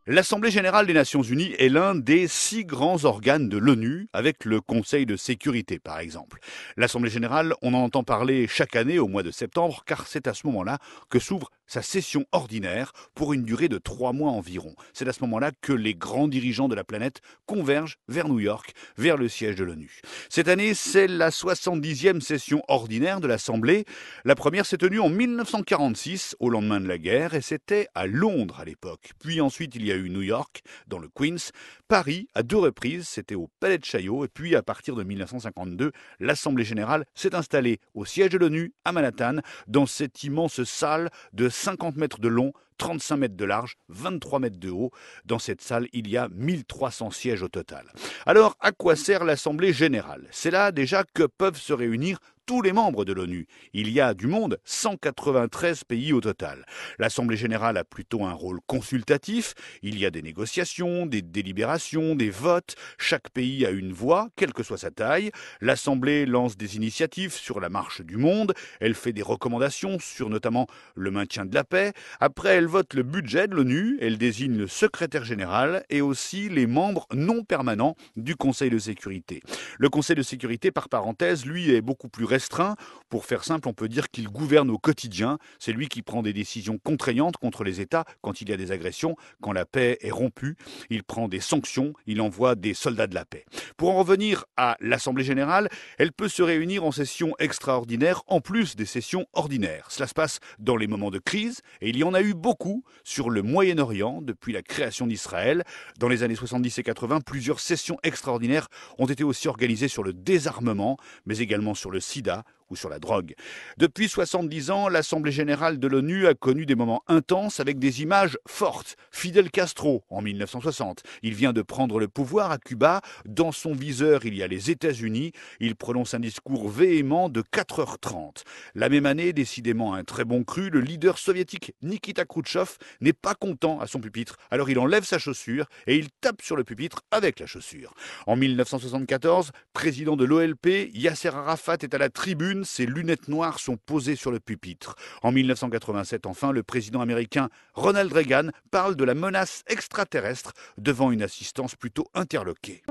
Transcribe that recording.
L'Assemblée générale des Nations unies est l'un des 6 grands organes de l'ONU, avec le Conseil de sécurité par exemple. L'Assemblée générale, on en entend parler chaque année au mois de septembre, car c'est à ce moment-là que s'ouvre sa session ordinaire pour une durée de 3 mois environ. C'est à ce moment-là que les grands dirigeants de la planète convergent vers New York, vers le siège de l'ONU. Cette année, c'est la 70e session ordinaire de l'Assemblée. La première s'est tenue en 1946, au lendemain de la guerre, et c'était à Londres à l'époque. Puis ensuite, il y a eu New York, dans le Queens, Paris à 2 reprises, c'était au Palais de Chaillot, et puis à partir de 1952, l'Assemblée générale s'est installée au siège de l'ONU à Manhattan, dans cette immense salle de 50 mètres de long, 35 mètres de large, 23 mètres de haut. Dans cette salle, il y a 1300 sièges au total. Alors, à quoi sert l'Assemblée générale? C'est là déjà que peuvent se réunir tous les membres de l'ONU. Il y a du monde, 193 pays au total. L'Assemblée générale a plutôt un rôle consultatif. Il y a des négociations, des délibérations, des votes. Chaque pays a une voix, quelle que soit sa taille. L'Assemblée lance des initiatives sur la marche du monde. Elle fait des recommandations sur notamment le maintien de la paix. Après, elle vote le budget de l'ONU. Elle désigne le secrétaire général et aussi les membres non permanents du Conseil de sécurité. Le Conseil de sécurité, par parenthèse, lui, est beaucoup plus restreint. Pour faire simple, on peut dire qu'il gouverne au quotidien. C'est lui qui prend des décisions contraignantes contre les États quand il y a des agressions, quand la paix est rompue. Il prend des sanctions, il envoie des soldats de la paix. Pour en revenir à l'Assemblée générale, elle peut se réunir en session extraordinaire en plus des sessions ordinaires. Cela se passe dans les moments de crise et il y en a eu beaucoup sur le Moyen-Orient depuis la création d'Israël. Dans les années 70 et 80, plusieurs sessions extraordinaires ont été aussi organisées sur le désarmement, mais également sur le sida ou sur la drogue. Depuis 70 ans, l'Assemblée générale de l'ONU a connu des moments intenses avec des images fortes. Fidel Castro, en 1960, il vient de prendre le pouvoir à Cuba. Dans son viseur, il y a les États-Unis. Il prononce un discours véhément de 4h30. La même année, décidément un très bon cru, le leader soviétique Nikita Khrouchtchev n'est pas content à son pupitre. Alors il enlève sa chaussure et il tape sur le pupitre avec la chaussure. En 1974, président de l'OLP, Yasser Arafat est à la tribune. Ses lunettes noires sont posées sur le pupitre. En 1987, enfin, le président américain Ronald Reagan parle de la menace extraterrestre devant une assistance plutôt interloquée.